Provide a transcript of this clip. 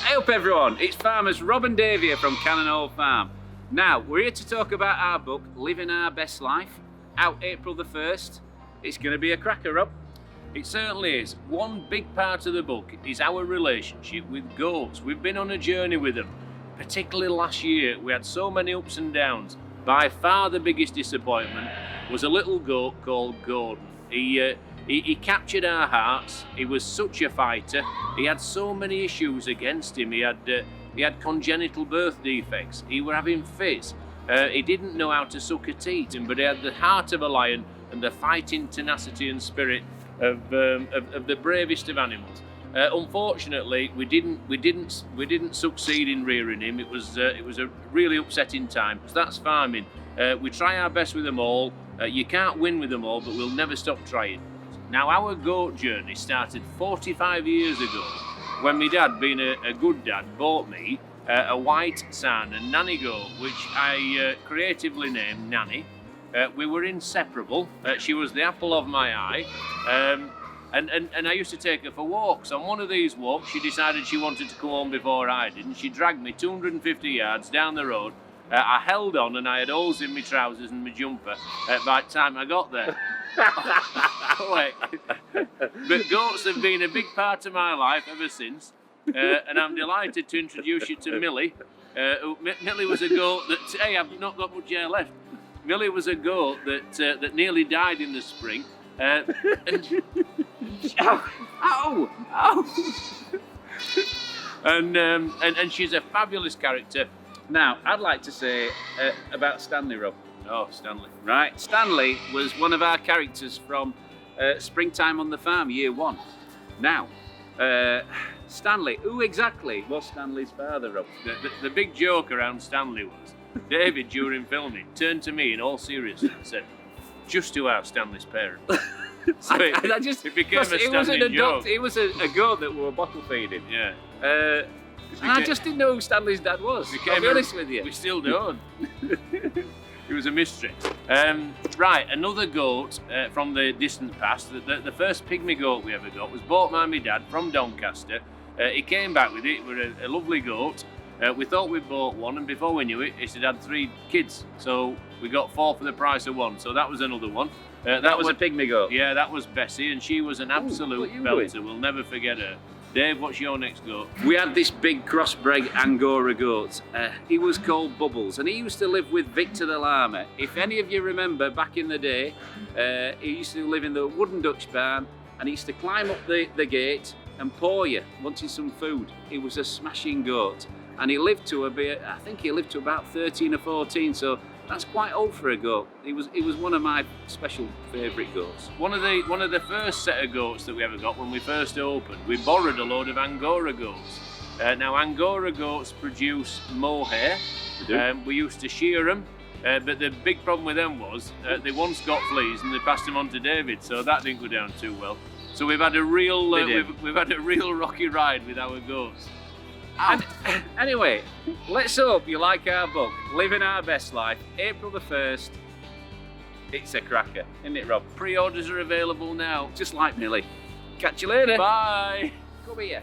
Hey up everyone, it's farmers Rob and Dave here from Cannon Hall Farm. Now, we're here to talk about our book, Living Our Best Life, out April the 1st. It's going to be a cracker, Rob. It certainly is. One big part of the book is our relationship with goats. We've been on a journey with them. Particularly last year, we had so many ups and downs. By far the biggest disappointment was a little goat called Gordon. He captured our hearts. He was such a fighter. He had so many issues against him. He had congenital birth defects. He were having fits. He didn't know how to suck a teat, but he had the heart of a lion and the fighting tenacity and spirit of the bravest of animals. Unfortunately, we didn't succeed in rearing him. It was a really upsetting time. That's farming. We try our best with them all. You can't win with them all, but we'll never stop trying. Now, our goat journey started 45 years ago when my dad, being a good dad, bought me a white sand and Nanny goat, which I creatively named Nanny. We were inseparable. She was the apple of my eye. And I used to take her for walks. On one of these walks, she decided she wanted to come home before I did, and she dragged me 250 yards down the road. I held on, and I had holes in my trousers and my jumper by the time I got there. But goats have been a big part of my life ever since, and I'm delighted to introduce you to Millie. Millie was a goat that, hey, I've not got much hair left. Millie was a goat that nearly died in the spring. And and she's a fabulous character. Now, I'd like to say about Stanley, Rob. Oh, Stanley. Right, Stanley was one of our characters from Springtime on the Farm, year 1. Now, Stanley, who exactly was Stanley's father, Rob? The big joke around Stanley was, David, during filming, turned to me in all seriousness and said, just who are Stanley's parents? So it became a standing joke. It was a goat that we were bottle feeding. Yeah. And I just didn't know who Stanley's dad was. I'll be honest with you. We still don't. It was a mystery. Right, another goat from the distant past. The first pygmy goat we ever got was bought by my dad from Doncaster. He came back with it. It was a lovely goat. We thought we'd bought one, and before we knew it, it had 3 kids. So we got 4 for the price of 1. So that was another one. That was a pygmy goat? Yeah, that was Bessie, and she was an absolute belter. We'll never forget her. Dave, what's your next goat? We had this big crossbred Angora goat. He was called Bubbles, and he used to live with Victor the Llama. If any of you remember back in the day, he used to live in the wooden Dutch barn, and he used to climb up the gate and paw you, wanting some food. He was a smashing goat, and he lived to I think he lived to about 13 or 14, so that's quite old for a goat. He was one of my special favourite goats. One of the first set of goats that we ever got when we first opened, we borrowed a load of Angora goats. Now Angora goats produce mohair. We used to shear them, but the big problem with them was they once got fleas and they passed them on to David, so that didn't go down too well. So we've had a real we've had a real rocky ride with our goats. And anyway, let's hope you like our book, Living Our Best Life, April the 1st. It's a cracker, isn't it, Rob? Pre-orders are available now. Just like Millie. Catch you later. Bye. Come here.